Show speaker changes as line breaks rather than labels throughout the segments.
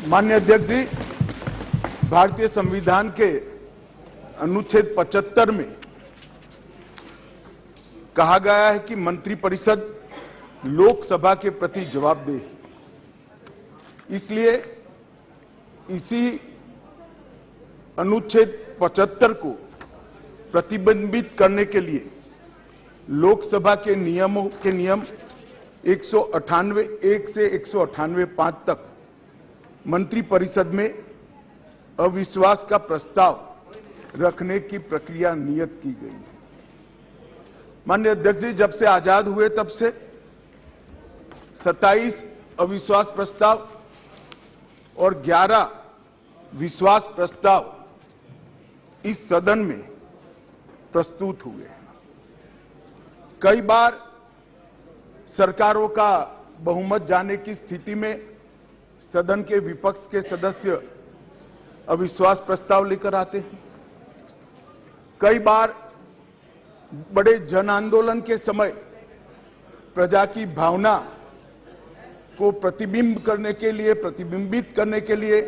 माननीय अध्यक्ष जी, भारतीय संविधान के अनुच्छेद 75 में कहा गया है कि मंत्रिपरिषद लोकसभा के प्रति जवाबदेह है। इसलिए इसी अनुच्छेद 75 को प्रतिबंधित करने के लिए लोकसभा के नियम 198(1) से 198(5) तक मंत्रिपरिषद में अविश्वास का प्रस्ताव रखने की प्रक्रिया नियत की गई है। माननीय अध्यक्ष जी, जब से आजाद हुए तब से 27 अविश्वास प्रस्ताव और 11 विश्वास प्रस्ताव इस सदन में प्रस्तुत हुए हैं। कई बार सरकारों का बहुमत जाने की स्थिति में सदन के विपक्ष के सदस्य अविश्वास प्रस्ताव लेकर आते हैं। कई बार बड़े जन आंदोलन के समय प्रजा की भावना को प्रतिबिंबित करने के लिए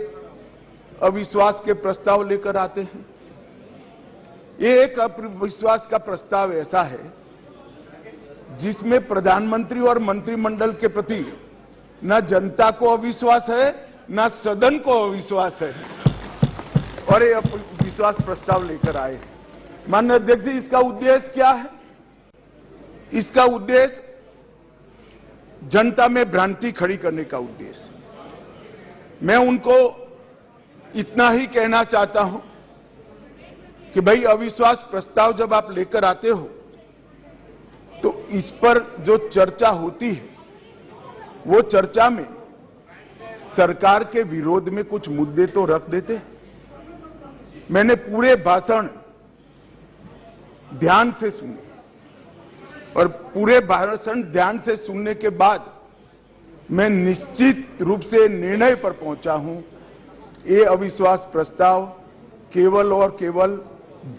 अविश्वास के प्रस्ताव लेकर आते हैं। ये एक अविश्वास का प्रस्ताव ऐसा है जिसमें प्रधानमंत्री और मंत्रिमंडल के प्रति न जनता को अविश्वास है, न सदन को अविश्वास है, और ये विश्वास प्रस्ताव लेकर आए। माननीय अध्यक्ष जी, इसका उद्देश्य क्या है? इसका उद्देश्य जनता में भ्रांति खड़ी करने का उद्देश्य। मैं उनको इतना ही कहना चाहता हूं कि भाई, अविश्वास प्रस्ताव जब आप लेकर आते हो तो इस पर जो चर्चा होती है वो चर्चा में सरकार के विरोध में कुछ मुद्दे तो रख देते हैं। मैंने पूरे भाषण ध्यान से सुने और पूरे भाषण ध्यान से सुनने के बाद मैं निश्चित रूप से निर्णय पर पहुंचा हूं, ये अविश्वास प्रस्ताव केवल और केवल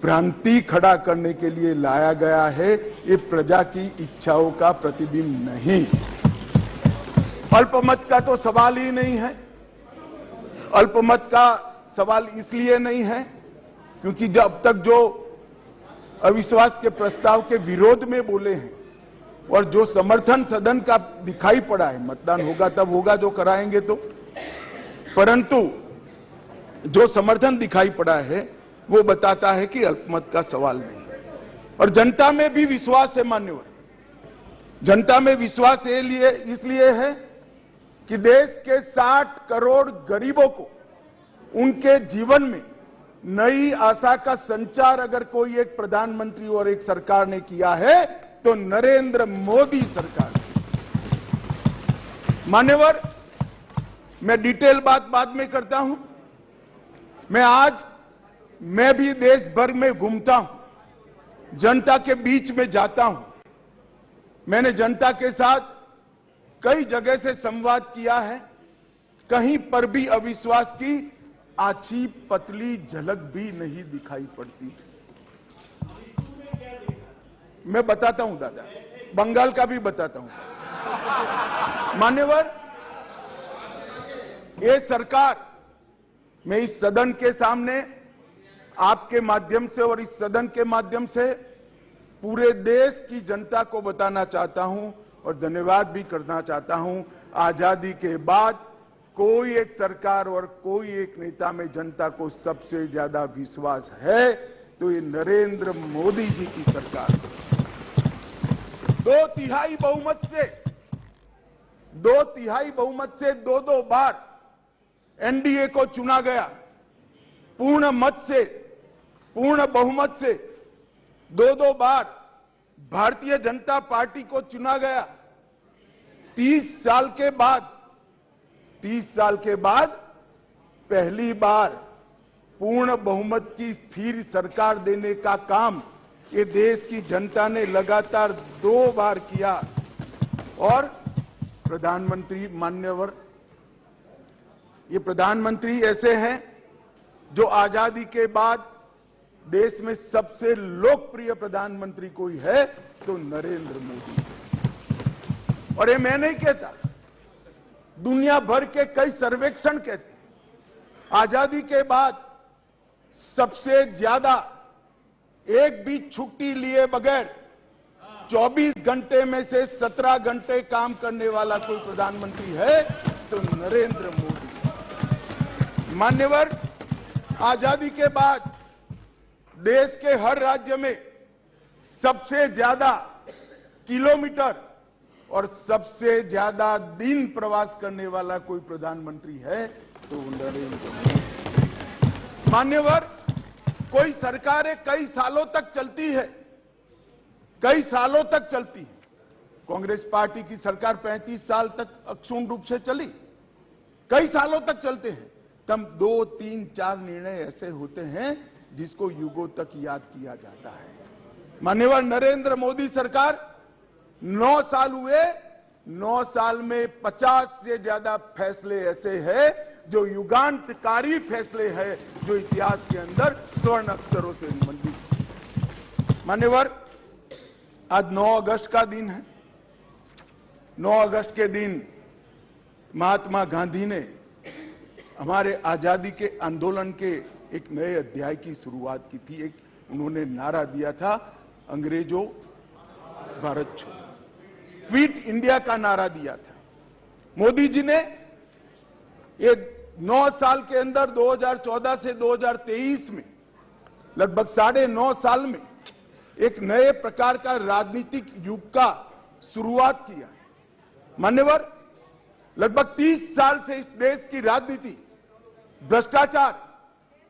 भ्रांति खड़ा करने के लिए लाया गया है। ये प्रजा की इच्छाओं का प्रतिबिंब नहीं। अल्पमत का तो सवाल ही नहीं है। अल्पमत का सवाल इसलिए नहीं है क्योंकि जब तक जो अविश्वास के प्रस्ताव के विरोध में बोले हैं और जो समर्थन सदन का दिखाई पड़ा है, मतदान होगा तब होगा जो कराएंगे तो, परंतु जो समर्थन दिखाई पड़ा है वो बताता है कि अल्पमत का सवाल नहीं है। और जनता में भी विश्वास है मान्यवर। जनता में विश्वास इसलिए है कि देश के 60 करोड़ गरीबों को उनके जीवन में नई आशा का संचार अगर कोई एक प्रधानमंत्री और एक सरकार ने किया है तो नरेंद्र मोदी सरकार। मान्यवर, मैं डिटेल बात बाद में करता हूं। मैं भी देश भर में घूमता हूं, जनता के बीच में जाता हूं। मैंने जनता के साथ कई जगह से संवाद किया है। कहीं पर भी अविश्वास की आछी पतली झलक भी नहीं दिखाई पड़ती। मैं बताता हूं दादा, बंगाल का भी बताता हूं। मान्यवर, ये सरकार, मैं इस सदन के सामने आपके माध्यम से और इस सदन के माध्यम से पूरे देश की जनता को बताना चाहता हूं और धन्यवाद भी करना चाहता हूं। आजादी के बाद कोई एक सरकार और कोई एक नेता में जनता को सबसे ज्यादा विश्वास है तो ये नरेंद्र मोदी जी की सरकार। 2/3 बहुमत से दो बार एनडीए को चुना गया। पूर्ण बहुमत से दो बार भारतीय जनता पार्टी को चुना गया। 30 साल के बाद पहली बार पूर्ण बहुमत की स्थिर सरकार देने का काम ये देश की जनता ने लगातार 2 बार किया। और प्रधानमंत्री, मान्यवर, ये प्रधानमंत्री ऐसे हैं जो आजादी के बाद देश में सबसे लोकप्रिय प्रधानमंत्री कोई है तो नरेंद्र मोदी। और ये मैं नहीं कहता, दुनिया भर के कई सर्वेक्षण कहते हैं आजादी के बाद सबसे ज्यादा एक भी छुट्टी लिए बगैर 24 घंटे में से 17 घंटे काम करने वाला कोई प्रधानमंत्री है तो नरेंद्र मोदी। मान्यवर, आजादी के बाद देश के हर राज्य में सबसे ज्यादा किलोमीटर और सबसे ज्यादा दिन प्रवास करने वाला कोई प्रधानमंत्री है तो नरेंद्र मोदी। मान्यवर, कोई सरकारें कई सालों तक चलती है, कई सालों तक चलती है। कांग्रेस पार्टी की सरकार 35 साल तक अक्षुण्ण रूप से चली, कई सालों तक चलते हैं। तब 2, 3, 4 निर्णय ऐसे होते हैं जिसको युगों तक याद किया जाता है। माननीय नरेंद्र मोदी सरकार 9 साल हुए, 9 साल में 50 से ज्यादा फैसले ऐसे हैं जो युगांतकारी फैसले हैं, जो इतिहास के अंदर स्वर्ण अक्षरों से मंडित। मान्यवर, आज 9 अगस्त का दिन है। 9 अगस्त के दिन महात्मा गांधी ने हमारे आजादी के आंदोलन के एक नए अध्याय की शुरुआत की थी। एक उन्होंने नारा दिया था, अंग्रेजों भारत छोड़ो, क्विट इंडिया का नारा दिया था। मोदी जी ने ये 9 साल के अंदर 2014 से 2023 में लगभग 9.5 साल में एक नए प्रकार का राजनीतिक युग का शुरुआत किया है। मान्यवर, लगभग 30 साल से इस देश की राजनीति भ्रष्टाचार,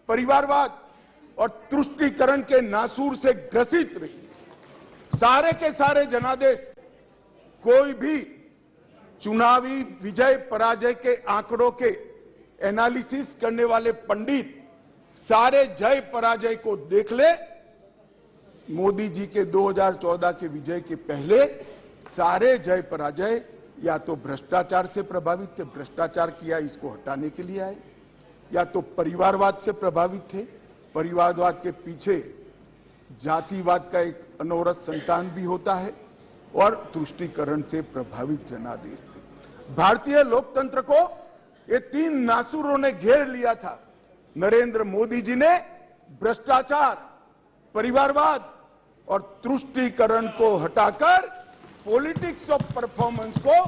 परिवारवाद और तुष्टीकरण के नासूर से ग्रसित रही। सारे के सारे जनादेश, कोई भी चुनावी विजय पराजय के आंकड़ों के एनालिसिस करने वाले पंडित सारे जय पराजय को देख ले। मोदी जी के 2014 के विजय के पहले सारे जय पराजय या तो भ्रष्टाचार से प्रभावित थे, भ्रष्टाचार किया इसको हटाने के लिए आए, या तो परिवारवाद से प्रभावित थे, परिवारवाद के पीछे जातिवाद का एक अनवरत संतान भी होता है, और तुष्टीकरण से प्रभावित जनादेश थे। भारतीय लोकतंत्र को ये 3 नासुरों ने घेर लिया था। नरेंद्र मोदी जी ने भ्रष्टाचार, परिवारवाद और तुष्टीकरण को हटाकर पॉलिटिक्स ऑफ परफॉर्मेंस को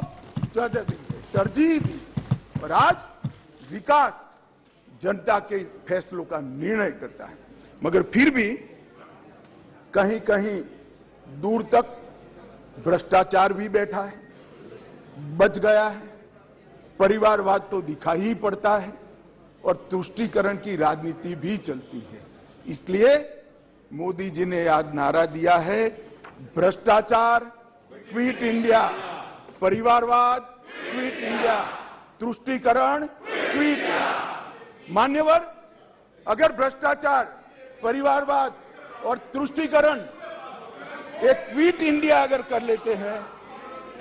तरजीह दी, और आज विकास जनता के फैसलों का निर्णय करता है। मगर फिर भी कहीं कहीं दूर तक भ्रष्टाचार भी बैठा है, बच गया है, परिवारवाद तो दिखाई ही पड़ता है, और तुष्टीकरण की राजनीति भी चलती है। इसलिए मोदी जी ने आज नारा दिया है, भ्रष्टाचार क्विट इंडिया, परिवारवाद क्विट इंडिया, तुष्टीकरण क्विट इंडिया। मान्यवर, अगर भ्रष्टाचार, परिवारवाद और तुष्टीकरण एक क्विट इंडिया अगर कर लेते हैं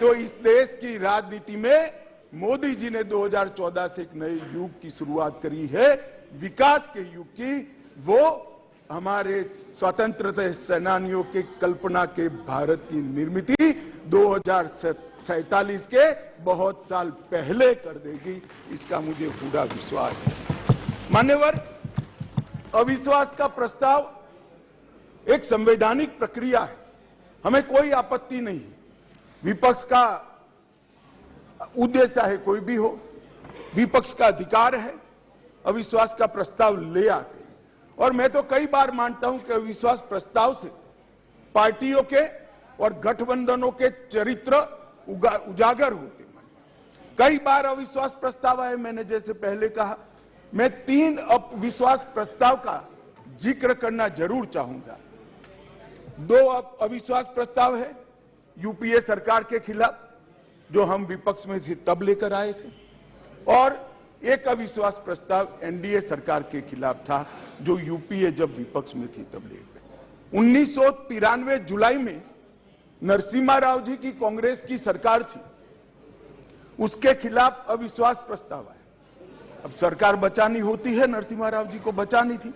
तो इस देश की राजनीति में मोदी जी ने 2014 से एक नए युग की शुरुआत करी है, विकास के युग की। वो हमारे स्वतंत्रता सेनानियों के कल्पना के भारत की निर्मित 2047 के बहुत साल पहले कर देगी, इसका मुझे पूरा विश्वास है। मान्यवर, अविश्वास का प्रस्ताव एक संवैधानिक प्रक्रिया है, हमें कोई आपत्ति नहीं। विपक्ष का उद्देश्य है कोई भी हो, विपक्ष का अधिकार है, अविश्वास का प्रस्ताव ले आते हैं। और मैं तो कई बार मानता हूं कि अविश्वास प्रस्ताव से पार्टियों के और गठबंधनों के चरित्र उजागर होते हैं। कई बार अविश्वास प्रस्ताव आए, मैंने जैसे पहले कहा, मैं 3 अविश्वास प्रस्ताव का जिक्र करना जरूर चाहूंगा। 2 अविश्वास प्रस्ताव है यूपीए सरकार के खिलाफ, जो हम विपक्ष में थे तब लेकर आए थे, और एक अविश्वास प्रस्ताव एनडीए सरकार के खिलाफ था, जो यूपीए जब विपक्ष में थी तब लेकर। 1993 जुलाई में नरसिम्हा राव जी की कांग्रेस की सरकार थी, उसके खिलाफ अविश्वास प्रस्ताव आया। अब सरकार बचानी होती है, नरसिम्हा राव जी को बचानी थी।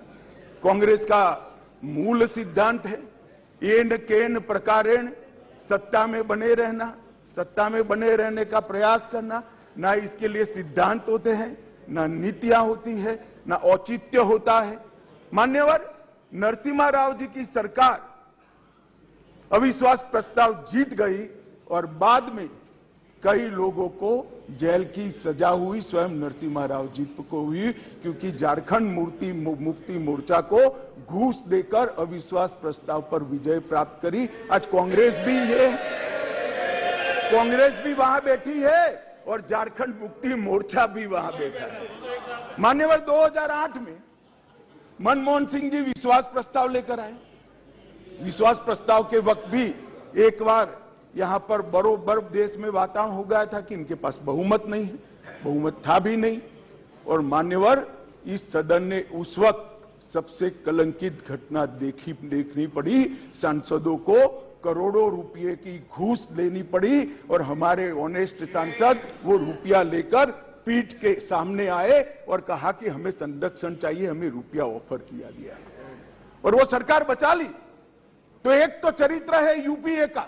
कांग्रेस का मूल सिद्धांत है, एन केन प्रकारेण सत्ता में बने रहना, सत्ता में बने रहने का प्रयास करना। ना इसके लिए सिद्धांत होते हैं, ना नीतियां होती है, ना औचित्य होता है। मान्यवर, नरसिम्हा राव जी की सरकार अविश्वास प्रस्ताव जीत गई और बाद में कई लोगों को जेल की सजा हुई, स्वयं नरसिम्हा राव जी को हुई, क्योंकि झारखंड मुक्ति मोर्चा को घूस देकर अविश्वास प्रस्ताव पर विजय प्राप्त करी। आज कांग्रेस भी वहां बैठी है और झारखंड मुक्ति मोर्चा भी वहां बैठा है। मान्यवर, 2008 में मनमोहन सिंह जी विश्वास प्रस्ताव लेकर आए। विश्वास प्रस्ताव के वक्त भी एक बार यहां पर बरोबर देश में वातावरण हो गया था कि इनके पास बहुमत नहीं है, बहुमत था भी नहीं। और मान्यवर, इस सदन ने उस वक्त सबसे कलंकित घटना देखनी पड़ी। सांसदों को करोड़ों रुपए की घूस देनी पड़ी और हमारे ऑनेस्ट सांसद वो रुपया लेकर पीठ के सामने आए और कहा कि हमें संरक्षण चाहिए, हमें रुपया ऑफर किया गया और वो सरकार बचा ली। तो एक तो चरित्र है यूपीए का,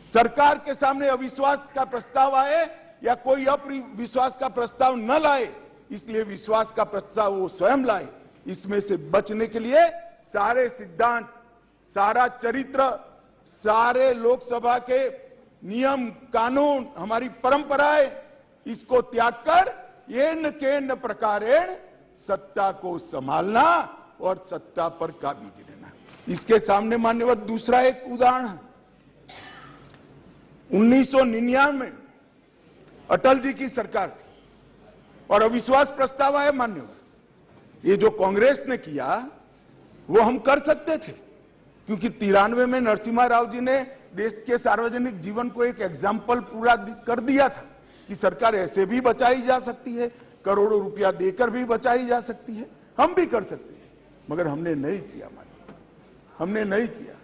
सरकार के सामने अविश्वास का प्रस्ताव आए या कोई अविश्वास का प्रस्ताव न लाए, इसलिए विश्वास का प्रस्ताव वो स्वयं लाए। इसमें से बचने के लिए सारे सिद्धांत, सारा चरित्र, सारे लोकसभा के नियम कानून, हमारी परंपराएं, इसको त्याग कर येन केन प्रकारेण सत्ता को संभालना और सत्ता पर काबिज रहना। इसके सामने मान्यवर दूसरा एक उदाहरण है। 1999 में अटल जी की सरकार थी और अविश्वास प्रस्ताव आया। मान्यवर, ये जो कांग्रेस ने किया वो हम कर सकते थे, क्योंकि 93 में नरसिम्हा राव जी ने देश के सार्वजनिक जीवन को एक एग्जाम्पल पूरा कर दिया था कि सरकार ऐसे भी बचाई जा सकती है, करोड़ों रुपया देकर भी बचाई जा सकती है। हम भी कर सकते हैं, मगर हमने नहीं किया। मान्यवर, हमने नहीं किया।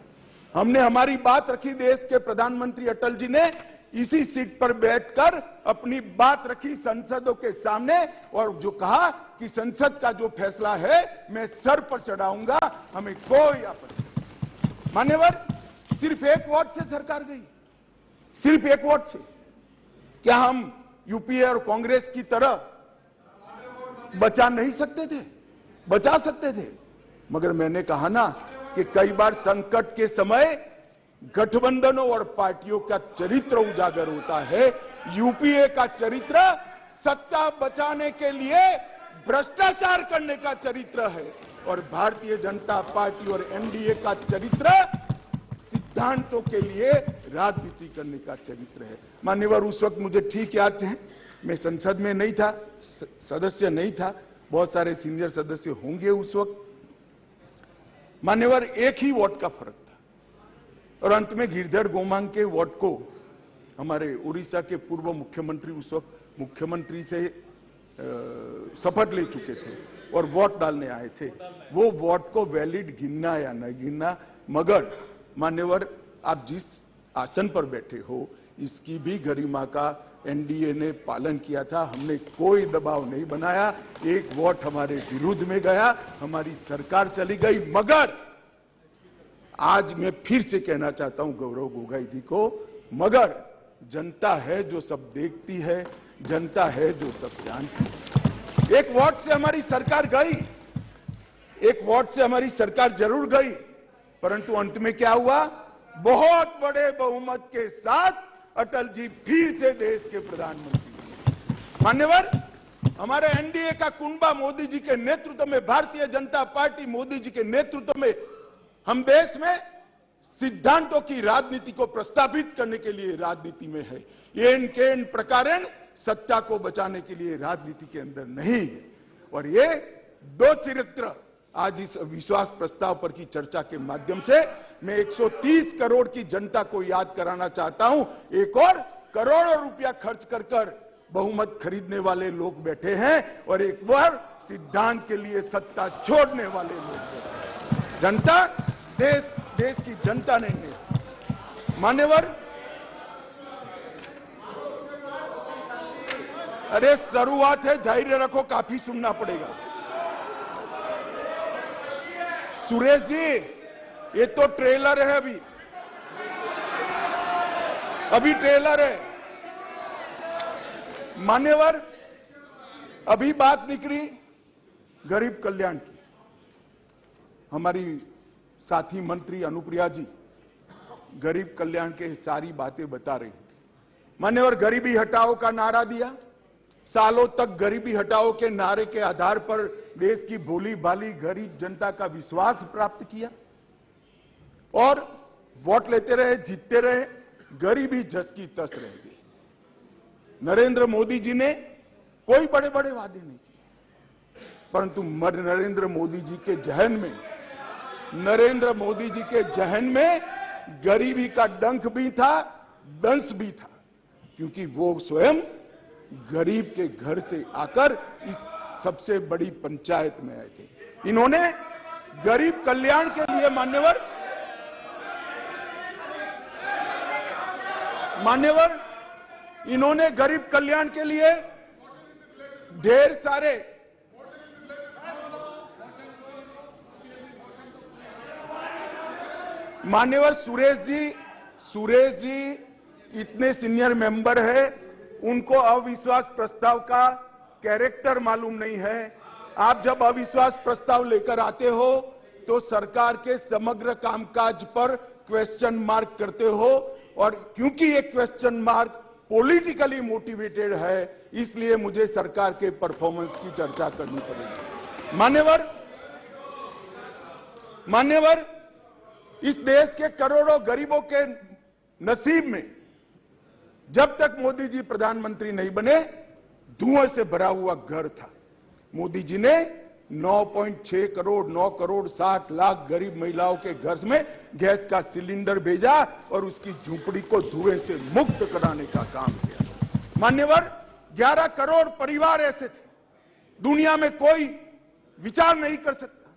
हमने हमारी बात रखी। देश के प्रधानमंत्री अटल जी ने इसी सीट पर बैठकर अपनी बात रखी संसदों के सामने और जो कहा कि संसद का जो फैसला है मैं सर पर चढ़ाऊंगा, हमें कोई आपत्ति नहीं। मान्यवर, सिर्फ एक वोट से सरकार गई, सिर्फ एक वोट से। क्या हम यूपीए और कांग्रेस की तरह बचा नहीं सकते थे? बचा सकते थे, मगर मैंने कहा ना कि कई बार संकट के समय गठबंधनों और पार्टियों का चरित्र उजागर होता है। यूपीए का चरित्र सत्ता बचाने के लिए भ्रष्टाचार करने का चरित्र है और भारतीय जनता पार्टी और एनडीए का चरित्र सिद्धांतों के लिए राजनीति करने का चरित्र है। मान्यवर, उस वक्त मुझे ठीक याद है, मैं संसद में नहीं था, सदस्य नहीं था, बहुत सारे सीनियर सदस्य होंगे उस वक्त। मान्यवर, एक ही वोट का फर्क था और अंत में गिरधर गोमांग के वोट को हमारे उड़ीसा के पूर्व मुख्यमंत्री उस वक्त मुख्यमंत्री से शपथ ले चुके थे और वोट डालने आए थे। वो वोट को वैलिड गिनना या न गिनना, मगर मान्यवर, आप जिस आसन पर बैठे हो इसकी भी गरिमा का एनडीए ने पालन किया था। हमने कोई दबाव नहीं बनाया। एक वोट हमारे विरुद्ध में गया, हमारी सरकार चली गई। मगर आज मैं फिर से कहना चाहता हूं गौरव गोगोई जी को, मगर जनता है जो सब देखती है, जनता है जो सब जानती है। एक वोट से हमारी सरकार गई, एक वोट से हमारी सरकार जरूर गई, परंतु अंत में क्या हुआ? बहुत बड़े बहुमत के साथ अटल जी फिर से देश के प्रधानमंत्री। मान्यवर, हमारे एनडीए का कुंबा मोदी जी के नेतृत्व में, भारतीय जनता पार्टी मोदी जी के नेतृत्व में हम देश में सिद्धांतों की राजनीति को प्रस्तावित करने के लिए राजनीति में है। येन केन प्रकारेण सत्ता को बचाने के लिए राजनीति के अंदर नहीं है। और ये दो चरित्र आज इस विश्वास प्रस्ताव पर की चर्चा के माध्यम से मैं 130 करोड़ की जनता को याद कराना चाहता हूं। एक और करोड़ों रुपया खर्च कर बहुमत खरीदने वाले लोग बैठे हैं और एक बार सिद्धांत के लिए सत्ता छोड़ने वाले लोग बैठे हैं। जनता, देश की जनता ने मान्यवर, अरे शुरुआत है, धैर्य रखो, काफी सुनना पड़ेगा। सुरेश जी, ये तो ट्रेलर है, अभी ट्रेलर है। मान्यवर, अभी बात निकली गरीब कल्याण की हमारी साथी मंत्री अनुप्रिया जी गरीब कल्याण के सारी बातें बता रही थी। मान्यवर, गरीबी हटाओ का नारा दिया, सालों तक गरीबी हटाओ के नारे के आधार पर देश की भोली भाली गरीब जनता का विश्वास प्राप्त किया और वोट लेते रहे, जीतते रहे, गरीबी जस की तस रह गई। नरेंद्र मोदी जी ने कोई बड़े बड़े वादे नहीं किए, परंतु नरेंद्र मोदी जी के जहन में गरीबी का डंक भी था, दंश भी था, क्योंकि वो स्वयं गरीब के घर से आकर इस सबसे बड़ी पंचायत में आए थे। इन्होंने गरीब कल्याण के लिए मान्यवर इन्होंने गरीब कल्याण के लिए ढेर सारे मान्यवर सुरेश जी इतने सीनियर मेंबर है, उनको अविश्वास प्रस्ताव का कैरेक्टर मालूम नहीं है। आप जब अविश्वास प्रस्ताव लेकर आते हो तो सरकार के समग्र कामकाज पर क्वेश्चन मार्क करते हो, और क्योंकि ये क्वेश्चन मार्क पॉलिटिकली मोटिवेटेड है, इसलिए मुझे सरकार के परफॉर्मेंस की चर्चा करनी पड़ेगी। मान्यवर इस देश के करोड़ों गरीबों के नसीब में जब तक मोदी जी प्रधानमंत्री नहीं बने धुएं से भरा हुआ घर था। मोदी जी ने 9.6 करोड़ 9 करोड़ 60 लाख गरीब महिलाओं के घर में गैस का सिलेंडर भेजा और उसकी झोपड़ी को धुएं से मुक्त कराने का काम किया। मान्यवर 11 करोड़ परिवार ऐसे थे, दुनिया में कोई विचार नहीं कर सकता।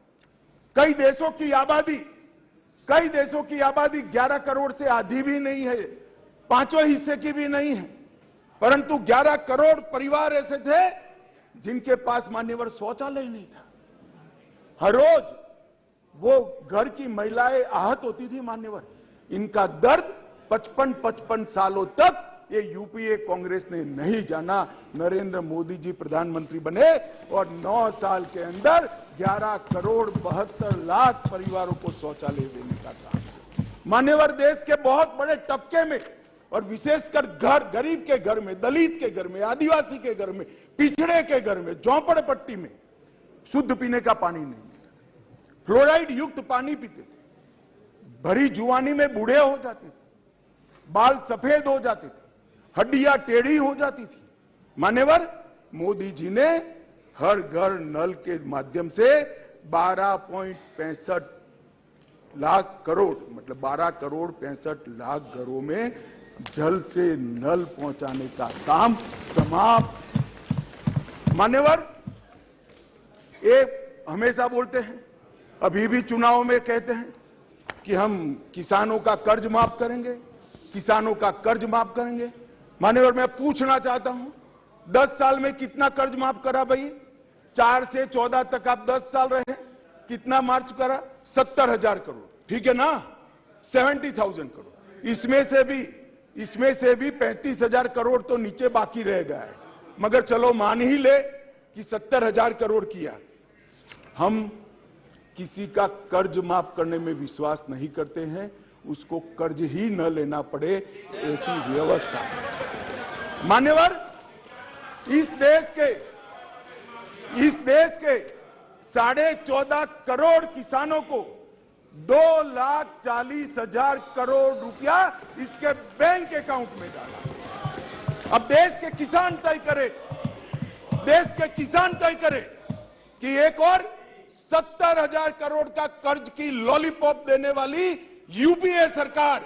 कई देशों की आबादी 11 करोड़ से आधी भी नहीं है, 5वें हिस्से की भी नहीं है, परंतु 11 करोड़ परिवार ऐसे थे जिनके पास मान्यवर शौचालय नहीं था। हर रोज वो घर की महिलाएं आहत होती थी। मान्यवर, इनका दर्द 55 सालों तक ये यूपीए कांग्रेस ने नहीं जाना। नरेंद्र मोदी जी प्रधानमंत्री बने और 9 साल के अंदर 11 करोड़ 72 लाख परिवारों को शौचालय देने का काम किया। मान्यवर, देश के बहुत बड़े तबके में और विशेषकर गरीब के घर में, दलित के घर में, आदिवासी के घर में, पिछड़े के घर में, झोंपड़पट्टी में शुद्ध पीने का पानी नहीं मिलता, फ्लोराइड युक्त पानी पीते थे, भरी जुआनी में बूढ़े हो जाते थे, बाल सफेद हो जाते थे, हड्डियां टेढ़ी हो जाती थी। मान्यवर, मोदी जी ने हर घर नल के माध्यम से 12.65 लाख करोड़ मतलब 12 करोड़ 65 लाख घरों में जल से नल पहुंचाने का काम समाप्त। मान्यवर, ये हमेशा बोलते हैं, अभी भी चुनाव में कहते हैं कि हम किसानों का कर्ज माफ करेंगे, किसानों का कर्ज माफ करेंगे। मान्यवर, मैं पूछना चाहता हूं 10 साल में कितना कर्ज माफ करा भाई? 4 से 14 तक आप 10 साल रहे, कितना मार्च करा? 70,000 करोड़, ठीक है ना, 70,000 करोड़। इसमें से भी 35,000 करोड़ तो नीचे बाकी रह गया है, मगर चलो मान ही ले कि 70,000 करोड़ किया। हम किसी का कर्ज माफ करने में विश्वास नहीं करते हैं, उसको कर्ज ही न लेना पड़े ऐसी व्यवस्था। मान्यवर, इस देश के 14.5 करोड़ किसानों को 2,40,000 करोड़ रुपया इसके बैंक अकाउंट में डाला। अब देश के किसान तय करे कि एक और 70,000 करोड़ का कर्ज की लॉलीपॉप देने वाली यूपीए सरकार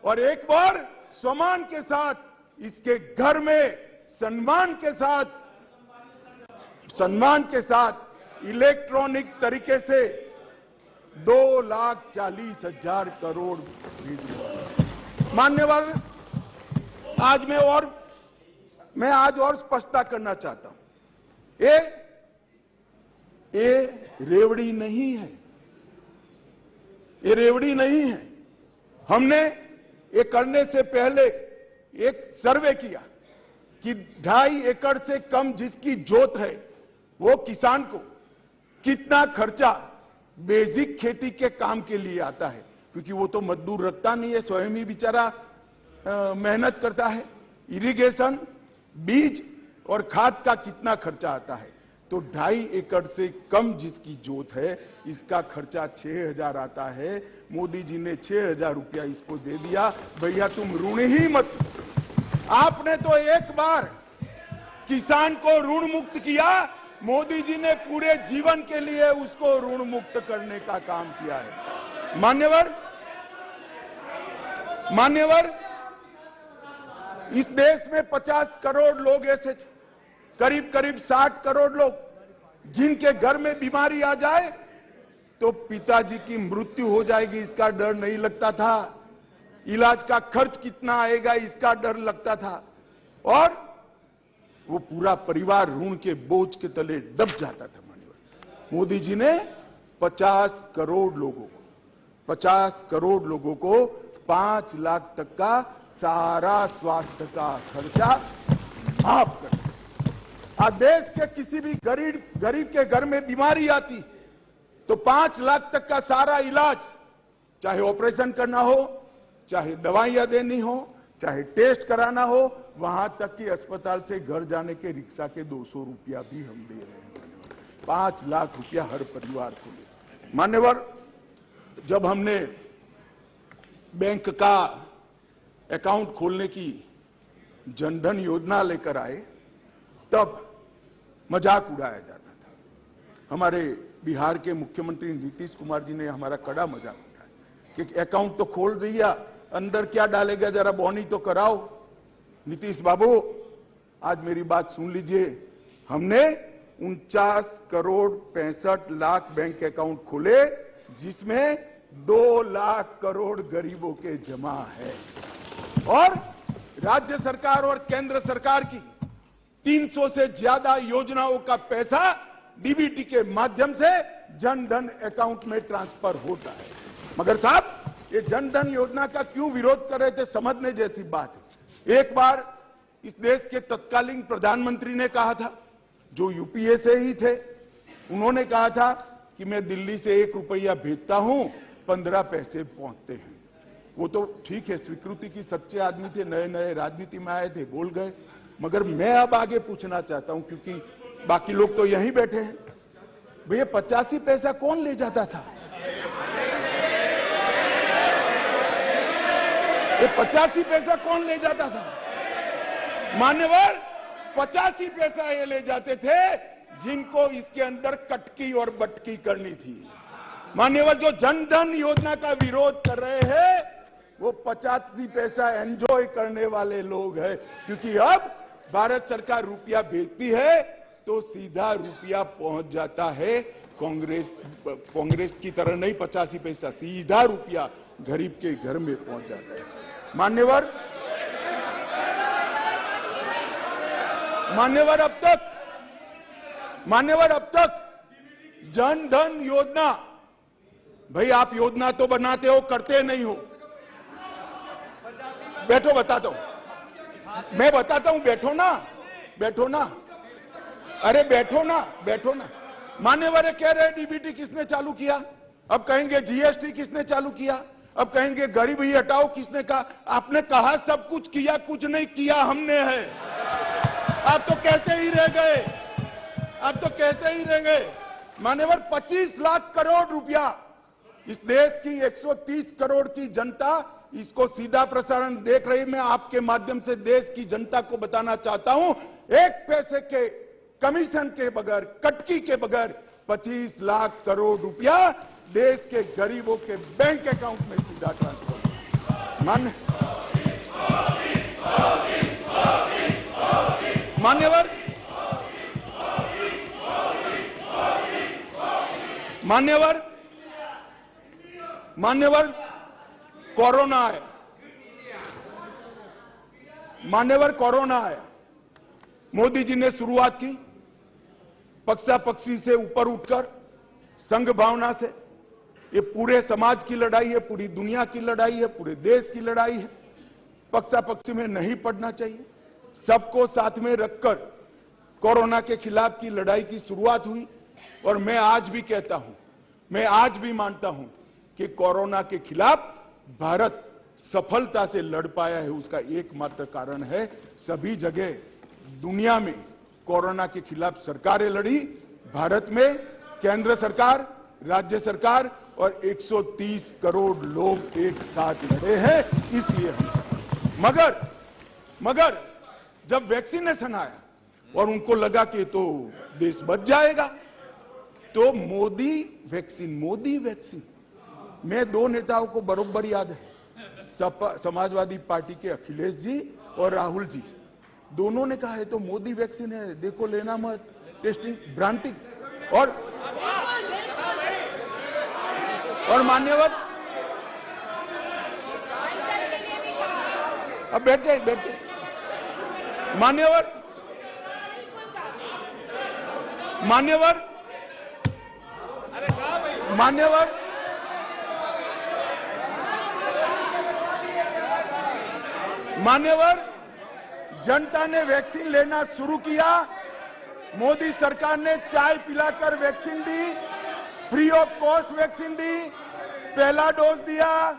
और एक बार सम्मान के साथ इसके घर में सम्मान के साथ इलेक्ट्रॉनिक तरीके से 2,40,000 करोड़ भेजे। मान्यवर, आज मैं और स्पष्टता करना चाहता हूं, ये रेवड़ी नहीं है, ये रेवड़ी नहीं है। हमने ये करने से पहले एक सर्वे किया कि 2.5 एकड़ से कम जिसकी जोत है वो किसान को कितना खर्चा बेसिक खेती के काम के लिए आता है, क्योंकि वो तो मजदूर रखता नहीं है, स्वयं ही बेचारा मेहनत करता है। इरिगेशन, बीज और खाद का कितना खर्चा आता है, तो 2.5 एकड़ से कम जिसकी जोत है इसका खर्चा 6,000 आता है। मोदी जी ने 6,000 रुपया इसको दे दिया। भैया तुम ऋण ही मत, आपने तो एक बार किसान को ऋण मुक्त किया, मोदी जी ने पूरे जीवन के लिए उसको ऋण मुक्त करने का काम किया है। मान्यवर, इस देश में 50 करोड़ लोग ऐसे, करीब 60 करोड़ लोग, जिनके घर में बीमारी आ जाए तो पिताजी की मृत्यु हो जाएगी इसका डर नहीं लगता था, इलाज का खर्च कितना आएगा इसका डर लगता था, और वो पूरा परिवार ऋण के बोझ के तले दब जाता था। मोदी जी ने 50 करोड़ लोगों को 5 लाख तक का सारा स्वास्थ्य का खर्चा माफ कर दिया। आज देश के किसी भी गरीब के घर में बीमारी आती तो 5 लाख तक का सारा इलाज, चाहे ऑपरेशन करना हो, चाहे दवाइयां देनी हो, चाहे टेस्ट कराना हो, वहां तक कि अस्पताल से घर जाने के रिक्शा के 200 रुपया भी हम दे रहे हैं। 5 लाख रुपया हर परिवार को। मान्यवर, जब हमने बैंक का अकाउंट खोलने की जनधन योजना लेकर आए तब मजाक उड़ाया जाता था। हमारे बिहार के मुख्यमंत्री नीतीश कुमार जी ने हमारा कड़ा मजाक उठाया कि अकाउंट तो खोल दिया, अंदर क्या डालेगा, जरा बॉनी तो कराओ। नीतीश बाबू, आज मेरी बात सुन लीजिए, हमने 49 करोड़ 65 लाख बैंक अकाउंट खोले, जिसमें 2 लाख करोड़ गरीबों के जमा है, और राज्य सरकार और केंद्र सरकार की 300 से ज्यादा योजनाओं का पैसा डीबीटी के माध्यम से जनधन अकाउंट में ट्रांसफर होता है। मगर साहब, ये जनधन योजना का क्यों विरोध कर रहे थे, समझने जैसी बात है। एक बार इस देश के तत्कालीन प्रधानमंत्री ने कहा था, जो यूपीए से ही थे, उन्होंने कहा था कि मैं दिल्ली से 1 रुपया भेजता हूं, 15 पैसे पहुंचते हैं। वो तो ठीक है, स्वीकृति की सच्चे आदमी थे, नए नए राजनीति में आए थे, बोल गए। मगर मैं अब आगे पूछना चाहता हूं, क्योंकि बाकी लोग तो यहीं बैठे हैं, भैया 85 पैसा कौन ले जाता था? ये 85 पैसा कौन ले जाता था? मान्यवर, 85 पैसा ये ले जाते थे जिनको इसके अंदर कटकी और बटकी करनी थी। मान्यवर, जो जनधन योजना का विरोध कर रहे हैं वो 85 पैसा एंजॉय करने वाले लोग हैं, क्योंकि अब भारत सरकार रुपया भेजती है तो सीधा रुपया पहुंच जाता है। कांग्रेस की तरह नहीं 85 पैसा, सीधा रुपया गरीब के घर में पहुंच जाता है। मान्यवर, अब तक जनधन योजना, भाई आप योजना तो बनाते हो, करते नहीं हो। बैठो, बताता हूं, मैं बताता हूं, बैठो ना, अरे बैठो ना। मान्यवर कह रहे डीबीटी किसने चालू किया, अब कहेंगे जीएसटी किसने चालू किया, अब कहेंगे गरीबी हटाओ किसने कहा। आपने कहा सब कुछ किया, कुछ नहीं किया हमने है। आप तो कहते ही रह गए। मान्यवर, 25 लाख करोड़ रुपया इस देश की 130 करोड़ की जनता इसको सीधा प्रसारण देख रही। मैं आपके माध्यम से देश की जनता को बताना चाहता हूं, 1 पैसे के कमीशन के बगैर, कटकी के बगैर 25 लाख करोड़ रुपया देश के गरीबों के बैंक अकाउंट में सीधा ट्रांसफर। मान्यवर, कोरोना आया, मोदी जी ने शुरुआत की पक्षा पक्षी से ऊपर उठकर, संघ भावना से। ये पूरे समाज की लड़ाई है, पूरी दुनिया की लड़ाई है, पूरे देश की लड़ाई है। पक्षा पक्षी में नहीं पड़ना चाहिए। सबको साथ में रखकर कोरोना के खिलाफ की लड़ाई की शुरुआत हुई। और मैं आज भी कहता हूं, मैं आज भी मानता हूं कि कोरोना के खिलाफ भारत सफलता से लड़ पाया है। उसका एकमात्र कारण है सभी जगह दुनिया में कोरोना के खिलाफ सरकारें लड़ी, भारत में केंद्र सरकार, राज्य सरकार और 130 करोड़ लोग एक साथ लड़े हैं, इसलिए हम सफल। मगर जब वैक्सीनेशन आया और उनको लगा कि तो देश बच जाएगा, तो मोदी वैक्सीन मैं दो नेताओं को बरोबर याद है, समाजवादी पार्टी के अखिलेश जी और राहुल जी, दोनों ने कहा है तो मोदी वैक्सीन है, देखो लेना मत, टेस्टिंग भ्रांति। और मान्यवर अब बैठे मान्यवर जनता ने वैक्सीन लेना शुरू किया। मोदी सरकार ने चाय पिलाकर वैक्सीन दी, फ्री ऑफ कॉस्ट वैक्सीन दी, पहला डोज दिया,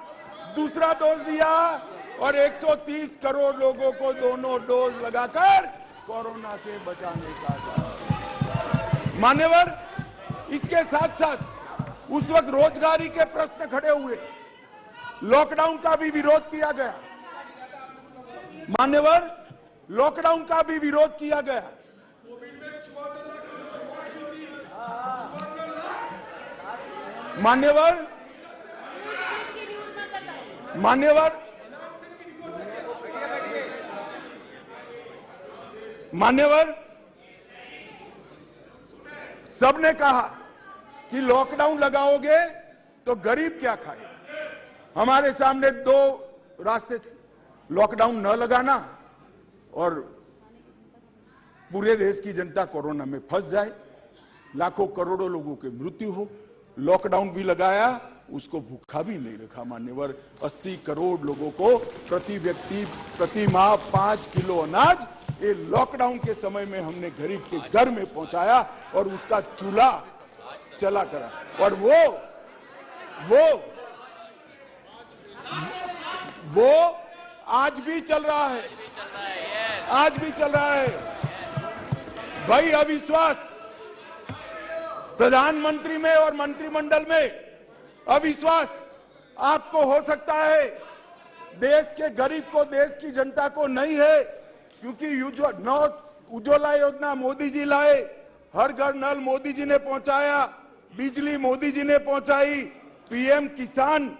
दूसरा डोज दिया और 130 करोड़ लोगों को दोनों डोज लगाकर कोरोना से बचाने का था। मान्यवर, इसके साथ साथ उस वक्त रोजगारी के प्रश्न खड़े हुए, लॉकडाउन का भी विरोध किया गया। मान्यवर, लॉकडाउन का भी विरोध किया गया। मान्यवर सबने कहा कि लॉकडाउन लगाओगे तो गरीब क्या खाए। हमारे सामने दो रास्ते थे, लॉकडाउन न लगाना और पूरे देश की जनता कोरोना में फंस जाए, लाखों करोड़ों लोगों की मृत्यु हो। लॉकडाउन भी लगाया, उसको भूखा भी नहीं रखा। मान्यवर, 80 करोड़ लोगों को प्रति व्यक्ति प्रति माह 5 किलो अनाज ये लॉकडाउन के समय में हमने गरीब के घर में पहुंचाया और उसका चूल्हा चला करा। और वो आज भी चल रहा है, आज भी चल रहा है। भाई, अविश्वास प्रधानमंत्री में और मंत्रिमंडल में अविश्वास आपको हो सकता है, देश के गरीब को, देश की जनता को नहीं है, क्योंकि उज्ज्वला योजना मोदी जी लाए, हर घर नल मोदी जी ने पहुंचाया, बिजली मोदी जी ने पहुंचाई, पीएम किसान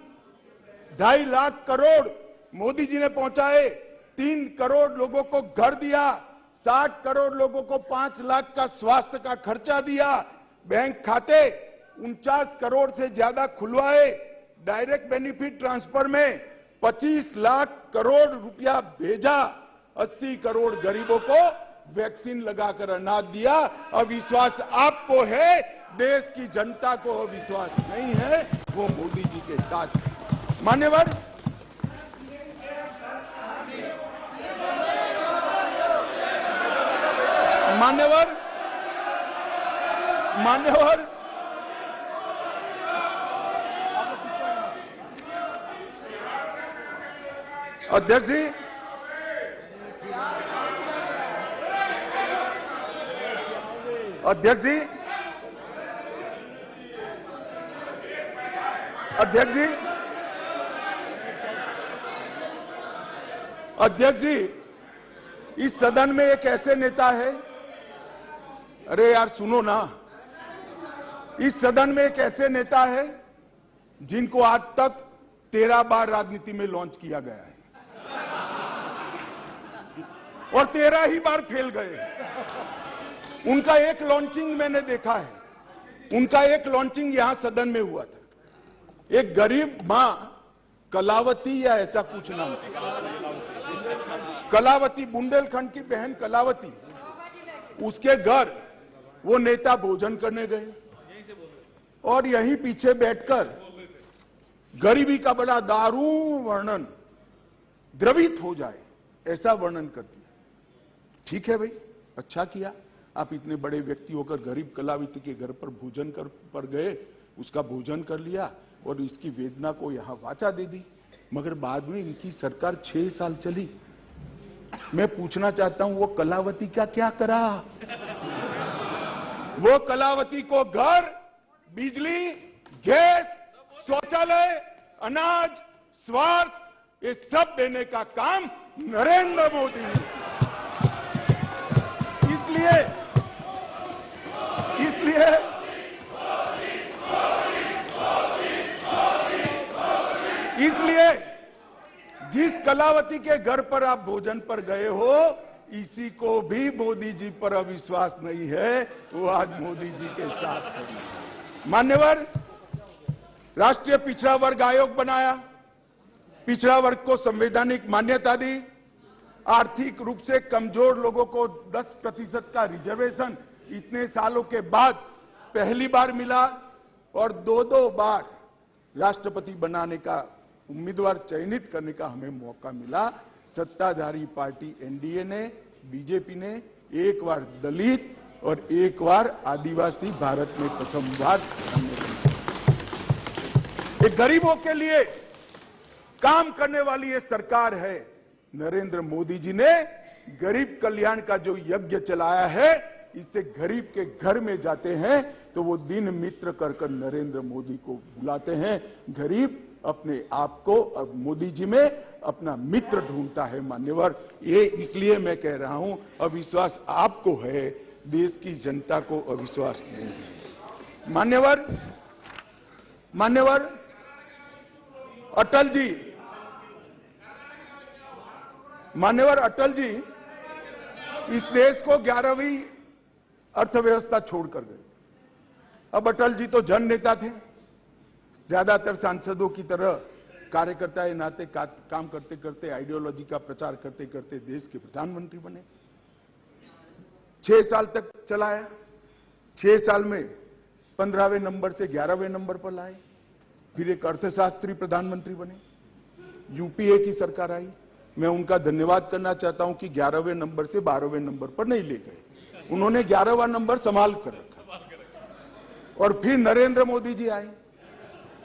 2.5 लाख करोड़ मोदी जी ने पहुंचाए, 3 करोड़ लोगों को घर दिया, 60 करोड़ लोगों को 5 लाख का स्वास्थ्य का खर्चा दिया, बैंक खाते 49 करोड़ से ज्यादा खुलवाए, डायरेक्ट बेनिफिट ट्रांसफर में 25 लाख करोड़ रुपया भेजा, 80 करोड़ गरीबों को वैक्सीन लगाकर अनाज दिया। अविश्वास आपको है, देश की जनता को अविश्वास नहीं है, वो मोदी जी के साथ। मान्यवर, अध्यक्ष जी, अध्यक्ष जी, इस सदन में एक ऐसे नेता है, अरे यार सुनो ना, इस सदन में एक ऐसे नेता है जिनको आज तक 13 बार राजनीति में लॉन्च किया गया है और 13 ही बार फेल गए। उनका एक लॉन्चिंग मैंने देखा है, उनका एक लॉन्चिंग यहां सदन में हुआ था। एक गरीब मां कलावती या ऐसा कुछ नाम था, कलावती, बुंदेलखंड की बहन कलावती, उसके घर वो नेता भोजन करने गए और यहीं पीछे बैठकर गरीबी का बड़ा दारुण वर्णन, द्रवित हो जाए ऐसा वर्णन कर दिया। ठीक है भाई, अच्छा किया, आप इतने बड़े व्यक्ति होकर गरीब कलावित के घर पर भोजन पर गए, उसका भोजन कर लिया और इसकी वेदना को यहाँ वाचा दे दी, मगर बाद में इनकी सरकार 6 साल चली। मैं पूछना चाहता हूं वो कलावती का क्या करा? वो कलावती को घर, बिजली, गैस, शौचालय, अनाज, स्वास्थ्य, ये सब देने का काम नरेंद्र मोदी ने। इसलिए जिस कलावती के घर पर आप भोजन पर गए हो, इसी को भी मोदी जी पर अविश्वास नहीं है, वो आज मोदी जी के साथ है। मान्यवर, राष्ट्रीय पिछड़ा वर्ग आयोग बनाया, पिछड़ा वर्ग को संवैधानिक मान्यता दी, आर्थिक रूप से कमजोर लोगों को 10% का रिजर्वेशन इतने सालों के बाद पहली बार मिला और 2 बार राष्ट्रपति बनाने का उम्मीदवार चयनित करने का हमें मौका मिला। सत्ताधारी पार्टी एनडीए ने, बीजेपी ने एक बार दलित और एक बार आदिवासी भारत में प्रथम बार एक गरीबों के लिए काम करने वाली ये सरकार है। नरेंद्र मोदी जी ने गरीब कल्याण का जो यज्ञ चलाया है, इससे गरीब के घर में जाते हैं तो वो दिन मित्र कर नरेंद्र मोदी को बुलाते हैं। गरीब अपने आप को अब मोदी जी में अपना मित्र ढूंढता है। मान्यवर, ये इसलिए मैं कह रहा हूं, अविश्वास आपको है, देश की जनता को अविश्वास नहीं है। मान्यवर अटल जी इस देश को 11वीं अर्थव्यवस्था छोड़कर गए। अब अटल जी तो जन नेता थे, ज्यादातर सांसदों की तरह कार्यकर्ता के नाते काम करते करते, आइडियोलॉजी का प्रचार करते करते देश के प्रधानमंत्री बने। 6 साल तक चलाया, 6 साल में 15वें नंबर से 11वें नंबर पर लाए, फिर एक अर्थशास्त्री प्रधानमंत्री बने, यूपीए की सरकार आई। मैं उनका धन्यवाद करना चाहता हूं कि 11वें नंबर से 12वें नंबर पर नहीं ले गए, उन्होंने 11वां नंबर संभाल कर रखा। और फिर नरेंद्र मोदी जी आए।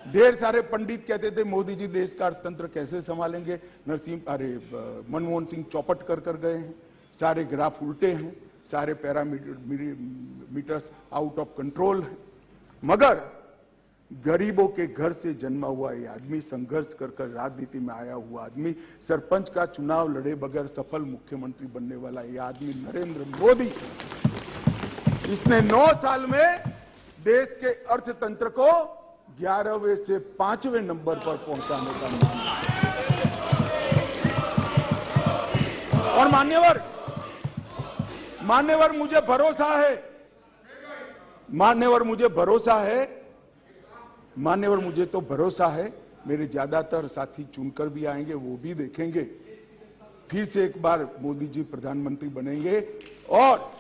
ढेर सारे पंडित कहते थे मोदी जी देश का अर्थतंत्र कैसे संभालेंगे, मनमोहन सिंह चौपट कर गए हैं, सारे ग्राफ उल्टे हैं, सारे पैरामीटर्स आउट ऑफ कंट्रोल हैं। मगर गरीबों के घर से जन्मा हुआ ये आदमी, संघर्ष कर राजनीति में आया हुआ आदमी, सरपंच का चुनाव लड़े बगैर सफल मुख्यमंत्री बनने वाला ये आदमी नरेंद्र मोदी, इसने 9 साल में देश के अर्थतंत्र को 11वें से 5वें नंबर पर पहुंचाने का और मान्यवर मुझे भरोसा है, मेरे ज्यादातर साथी चुनकर भी आएंगे, वो भी देखेंगे, फिर से एक बार मोदी जी प्रधानमंत्री बनेंगे और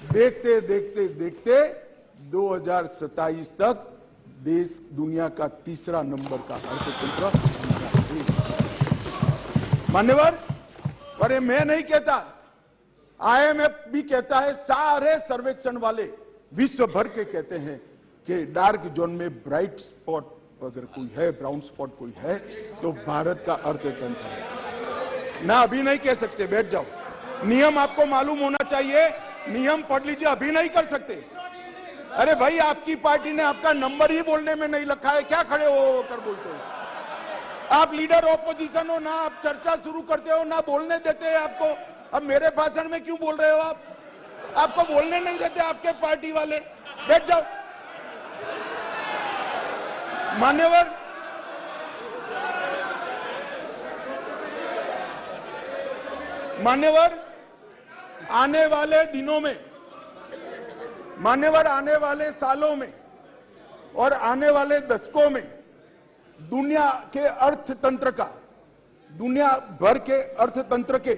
देखते देखते 2027 तक देश दुनिया का 3रा नंबर का अर्थतंत्र। मान्यवर, अरे मैं नहीं कहता, आईएमएफ भी कहता है, सारे सर्वेक्षण वाले विश्व भर के कहते हैं कि डार्क जोन में ब्राइट स्पॉट अगर कोई है, ब्राउन स्पॉट कोई है तो भारत का अर्थतंत्र है ना। अभी नहीं कह सकते, बैठ जाओ, नियम आपको मालूम होना चाहिए, नियम पढ़ लीजिए, अभी नहीं कर सकते। अरे भाई, आपकी पार्टी ने आपका नंबर ही बोलने में नहीं लिखा है, क्या खड़े हो कर बोलते हो? आप लीडर ऑपोजिशन हो ना, आप चर्चा शुरू करते हो ना, बोलने देते हैं आपको। अब मेरे भाषण में क्यों बोल रहे हो आप? आपको बोलने नहीं देते आपके पार्टी वाले, बैठ जाओ। मान्यवर आने वाले दिनों में, आने वाले सालों में और आने वाले दशकों में दुनिया के अर्थतंत्र का, दुनिया भर के अर्थतंत्र के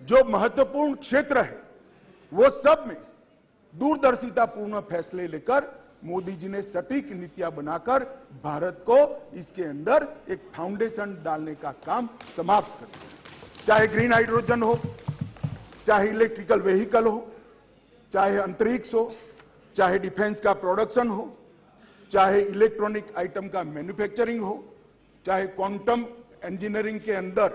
जो महत्वपूर्ण क्षेत्र है, वो सब में दूरदर्शितापूर्ण फैसले लेकर मोदी जी ने सटीक नीतियां बनाकर भारत को इसके अंदर एक फाउंडेशन डालने का काम समाप्त कर दिया। चाहे ग्रीन हाइड्रोजन हो, चाहे इलेक्ट्रिकल व्हीकल हो, चाहे अंतरिक्ष हो, चाहे डिफेंस का प्रोडक्शन हो, चाहे इलेक्ट्रॉनिक आइटम का मैन्युफैक्चरिंग हो, चाहे क्वांटम इंजीनियरिंग के अंदर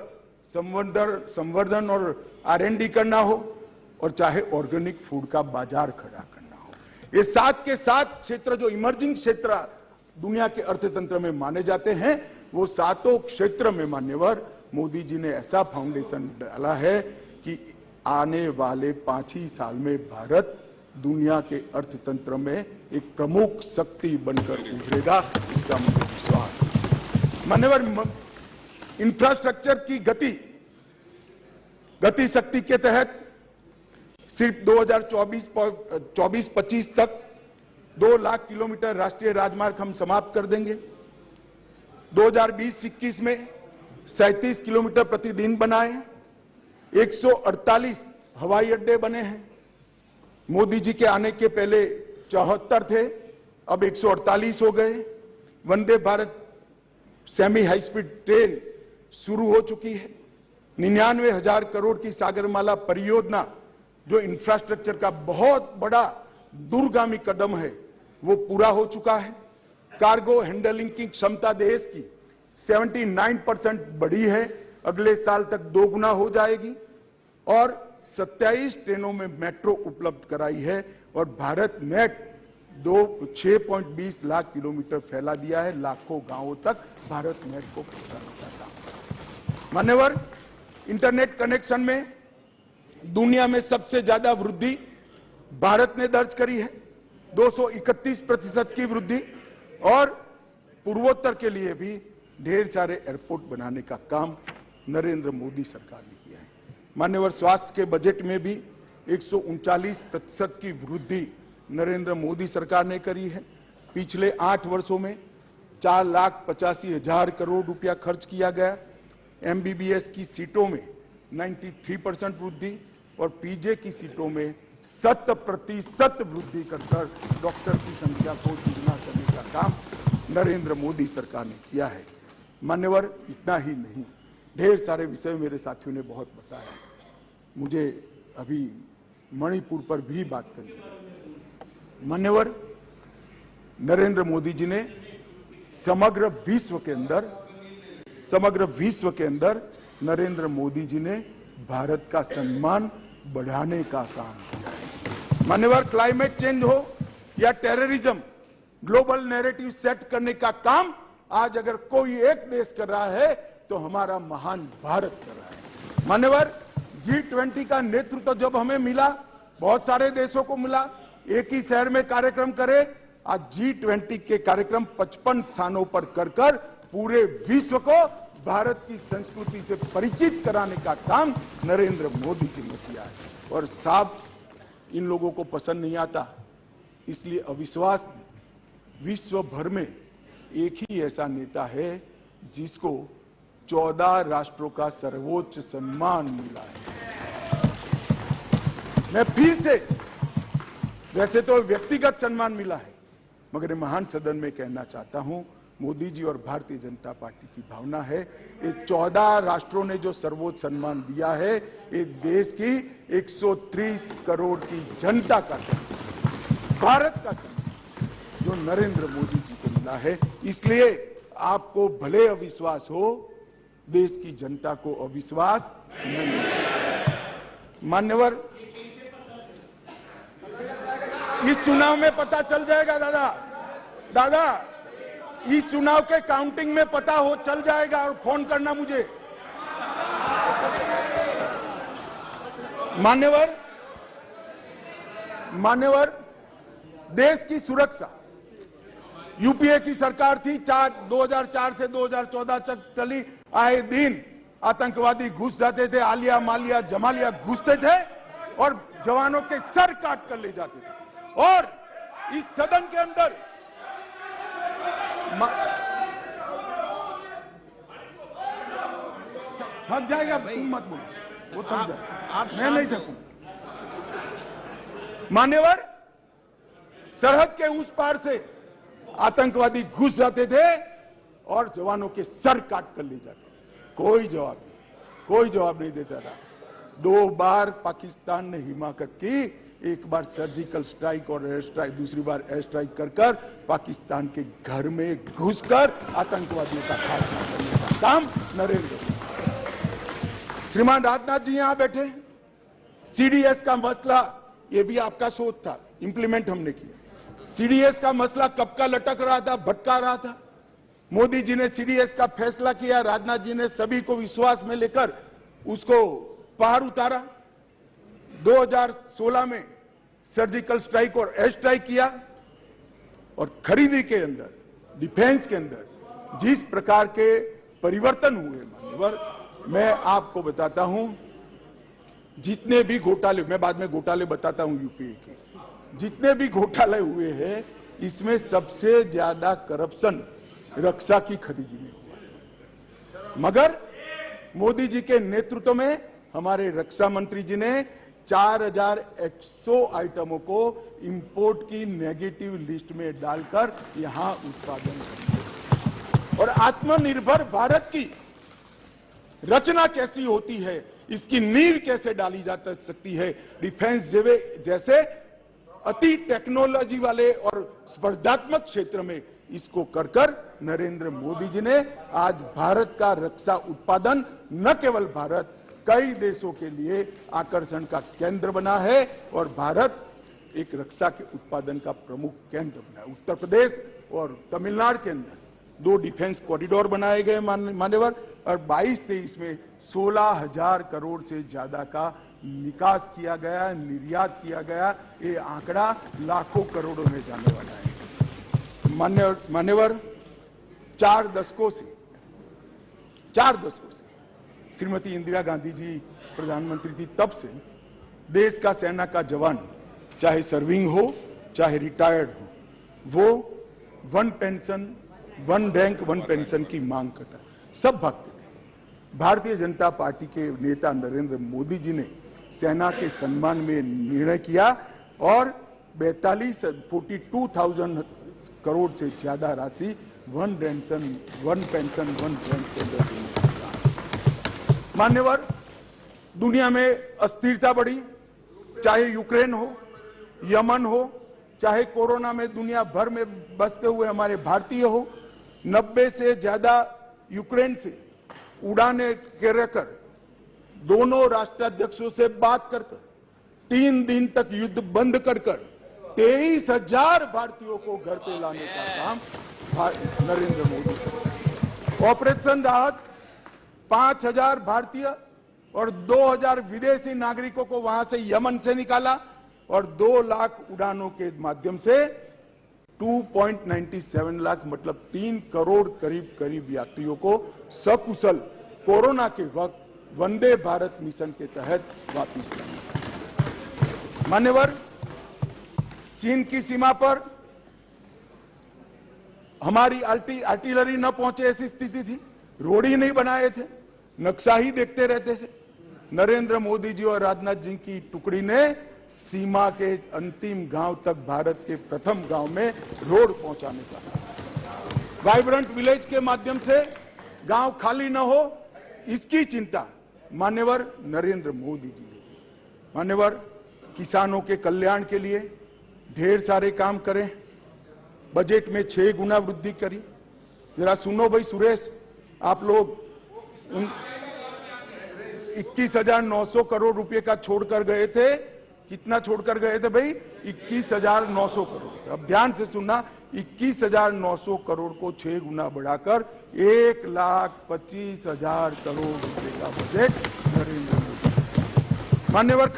संवर्धन और R&D करना हो, और चाहे ऑर्गेनिक फूड का बाजार खड़ा करना हो। ये 7 के 7 क्षेत्र जो इमर्जिंग क्षेत्र दुनिया के अर्थतंत्र में माने जाते हैं, वो 7 क्षेत्र में मान्यवर मोदी जी ने ऐसा फाउंडेशन डाला है कि आने वाले 5 ही साल में भारत दुनिया के अर्थतंत्र में एक प्रमुख शक्ति बनकर उभरेगा, इसका मुझे विश्वास है। मान्यवर, इंफ्रास्ट्रक्चर की गति शक्ति के तहत सिर्फ 2024-25 तक 2 लाख किलोमीटर राष्ट्रीय राजमार्ग हम समाप्त कर देंगे। 2020-21 में 37 किलोमीटर प्रतिदिन बनाए, 148 हवाई अड्डे बने हैं। मोदी जी के आने के पहले 74 थे, अब 148 हो गए। Vande Bharat semi high speed train शुरू हो चुकी है। 99,000 करोड़ की सागरमाला परियोजना जो इंफ्रास्ट्रक्चर का बहुत बड़ा दूरगामी कदम है, वो पूरा हो चुका है। कार्गो हैंडलिंग की क्षमता देश की 79% बढ़ी है, अगले साल तक 2 गुना हो जाएगी। और 27 ट्रेनों में मेट्रो उपलब्ध कराई है, और भारत नेट 6.20 लाख किलोमीटर फैला दिया है। लाखों गांवों तक भारत नेट को पहुंचाना चाहता हूं। मान्यवर, इंटरनेट कनेक्शन में दुनिया में सबसे ज्यादा वृद्धि भारत ने दर्ज करी है, 231% की वृद्धि। और पूर्वोत्तर के लिए भी ढेर सारे एयरपोर्ट बनाने का काम नरेंद्र मोदी सरकार ने किया है। मान्यवर, स्वास्थ्य के बजट में भी 139% की वृद्धि नरेंद्र मोदी सरकार ने करी है। पिछले 8 वर्षों में 4,85,000 करोड़ रुपया खर्च किया गया। MBBS की सीटों में 93% वृद्धि, और PJ की सीटों में 100% वृद्धि कर डॉक्टर की संख्या को दुगना करने का काम नरेंद्र मोदी सरकार ने किया है। मान्यवर, इतना ही नहीं, ढेर सारे विषय मेरे साथियों ने बहुत बताया। मुझे अभी मणिपुर पर भी बात करनी है। मान्यवर, नरेंद्र मोदी जी ने समग्र विश्व के अंदर नरेंद्र मोदी जी ने भारत का सम्मान बढ़ाने का काम किया है। मान्यवर, क्लाइमेट चेंज हो या टेररिज्म, ग्लोबल नैरेटिव सेट करने का काम आज अगर कोई एक देश कर रहा है तो हमारा महान भारत कर रहा है। मान्यवर, G20 का नेतृत्व जब हमें मिला, बहुत सारे देशों को मिला, एक ही शहर में कार्यक्रम करे। आज G20 के कार्यक्रम 55 स्थानों पर कर पूरे विश्व को भारत की संस्कृति से परिचित कराने का काम नरेंद्र मोदी जी ने किया है। और साहब, इन लोगों को पसंद नहीं आता, इसलिए अविश्वास विश्व भर में एक ही ऐसा नेता है जिसको 14 राष्ट्रों का सर्वोच्च सम्मान मिला है। मैं फिर से, वैसे तो व्यक्तिगत सम्मान मिला है, मगर महान सदन में कहना चाहता हूं, मोदी जी और भारतीय जनता पार्टी की भावना है, ये 14 राष्ट्रों ने जो सर्वोच्च सम्मान दिया है, ये देश की 130 करोड़ की जनता का सम्मान, भारत का सम्मान जो नरेंद्र मोदी जी को मिला है। इसलिए आपको भले अविश्वास हो, देश की जनता को अविश्वास नहीं। मान्यवर, इस चुनाव में पता चल जाएगा दादा, इस चुनाव के काउंटिंग में पता हो चल जाएगा, और फोन करना मुझे। मान्यवर, देश की सुरक्षा, यूपीए की सरकार थी, 2004 से 2014 तक चली। आए दिन आतंकवादी घुस जाते थे, आलिया मालिया जमालिया घुसते थे और जवानों के सर काट कर ले जाते थे। और इस सदन के अंदर थक जाएगा, तुम मत बोलो, वो थक जाएगा, मैं नहीं थकूं। मान्यवर, सरहद के उस पार से आतंकवादी घुस जाते थे और जवानों के सर काट कर ले जाते थे। कोई जवाब नहीं देता था। 2 बार पाकिस्तान ने हिमाकत की, एक बार सर्जिकल स्ट्राइक और एयर स्ट्राइक, दूसरी बार एयर स्ट्राइक कर पाकिस्तान के घर में घुसकर आतंकवादियों का खात्मा करने का काम नरेंद्र मोदी। श्रीमान राजनाथ जी यहां बैठे। सीडीएस का मसला, ये भी आपका शोध था, इंप्लीमेंट हमने किया। सीडीएस का मसला कब का लटक रहा था, भटका रहा था। मोदी जी ने सीडीएस का फैसला किया, राजनाथ जी ने सभी को विश्वास में लेकर उसको पार उतारा। 2016 में सर्जिकल स्ट्राइक और एयर स्ट्राइक किया और खरीदी के अंदर, डिफेंस के अंदर जिस प्रकार के परिवर्तन हुए मान्यवर, मैं आपको बताता हूं, जितने भी घोटाले, मैं बाद में घोटाले बताता हूं यूपीए के, जितने भी घोटाले हुए हैं, इसमें सबसे ज्यादा करप्शन रक्षा की खरीदी में हुआ। मगर मोदी जी के नेतृत्व में हमारे रक्षा मंत्री जी ने 4100 आइटमों को इंपोर्ट की नेगेटिव लिस्ट में डालकर यहां उत्पादन किया। और आत्मनिर्भर भारत की रचना कैसी होती है, इसकी नींव कैसे डाली जा सकती है, डिफेंस जैसे अति टेक्नोलॉजी वाले और स्पर्धात्मक क्षेत्र में इसको कर नरेंद्र मोदी जी ने आज भारत का रक्षा उत्पादन न केवल भारत, कई देशों के लिए आकर्षण का केंद्र बना है और भारत एक रक्षा के उत्पादन का प्रमुख केंद्र बना है। उत्तर प्रदेश और तमिलनाडु के अंदर 2 डिफेंस कॉरिडोर बनाए गए मान्यवर, और 22-23 में 16,000 करोड़ से ज्यादा का निकास किया गया, निर्यात किया गया। ये आंकड़ा लाखों करोड़ों में जाने वाला है मान्यवर। 4 दशकों से श्रीमती इंदिरा गांधी जी प्रधानमंत्री थी, तब से देश का सेना का जवान, चाहे सर्विंग हो चाहे रिटायर्ड हो, वो 1 पेंशन 1 रैंक 1 पेंशन की मांग करता, सब भागते थे। भारतीय जनता पार्टी के नेता नरेंद्र मोदी जी ने सेना के सम्मान में निर्णय किया और 42,000 करोड़ से ज्यादा राशि 1 पेंशन 1 रैंक के अंदर देने का। मान्यवर, दुनिया में अस्थिरता बढ़ी, चाहे यूक्रेन हो, यमन हो, चाहे कोरोना में दुनिया भर में बसते हुए हमारे भारतीय हो, 90 से ज्यादा यूक्रेन से उड़ाने कर दोनों राष्ट्राध्यक्षों से बात कर 3 दिन तक युद्ध बंद कर 23,000 भारतीयों को घर पे लाने का काम नरेंद्र मोदी से। ऑपरेशन राहत 5,000 भारतीय और 2,000 विदेशी नागरिकों को वहां से यमन से निकाला और 2 लाख उड़ानों के माध्यम से 2.97 लाख मतलब 3 करोड़ करीब यात्रियों को सकुशल कोरोना के वक्त वंदे भारत मिशन के तहत वापस लाया। मान्यवर, चीन की सीमा पर हमारी आर्टिलरी न पहुंचे ऐसी स्थिति थी, रोड ही नहीं बनाए थे, नक्शा ही देखते रहते थे। नरेंद्र मोदी जी और राजनाथ जी की टुकड़ी ने सीमा के अंतिम गांव तक भारत के प्रथम गांव में रोड पहुंचाने का, वाइब्रेंट विलेज के माध्यम से गांव खाली न हो, इसकी चिंता मान्यवर नरेंद्र मोदी जी ने की। मान्यवर, किसानों के कल्याण के लिए ढेर सारे काम करें, बजट में 6 गुना वृद्धि करी। जरा सुनो भाई सुरेश, आप लोग 21,900 करोड़ रुपए का छोड़कर गए थे, कितना छोड़कर गए थे भाई? 21,900 करोड़। अब ध्यान से सुनना, 21,900 करोड़ को 6 गुना बढ़ाकर 1,25,000 करोड़ रुपए का बजट नरेंद्र मोदी। मान्यवर,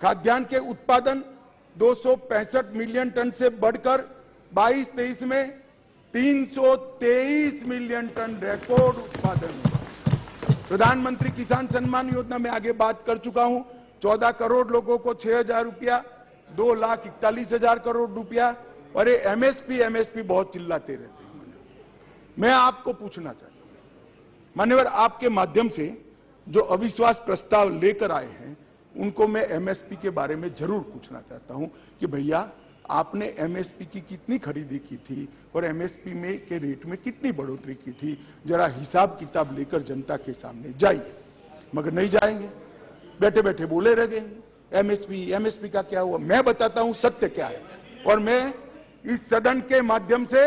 खाद्यान्न के उत्पादन 265 मिलियन टन से बढ़कर 22-23 में 323 मिलियन टन रिकॉर्ड उत्पादन। प्रधानमंत्री किसान सम्मान योजना में आगे बात कर चुका हूं, 14 करोड़ लोगों को 6,000 रुपया, 2,41,000 करोड़ रुपया। और एमएसपी बहुत चिल्लाते रहते हैं। मैं आपको पूछना चाहता हूं मान्यवर, आपके माध्यम से जो अविश्वास प्रस्ताव लेकर आए हैं उनको मैं एमएसपी के बारे में जरूर पूछना चाहता हूं कि भैया आपने एमएसपी की कितनी खरीदी की थी और एमएसपी में के रेट में कितनी बढ़ोतरी की थी, जरा हिसाब किताब लेकर जनता के सामने जाइए। मगर नहीं जाएंगे, बैठे बैठे बोले रह जाएंगे। एमएसपी का क्या हुआ? मैं बताता हूं सत्य क्या है। और मैं इस सदन के माध्यम से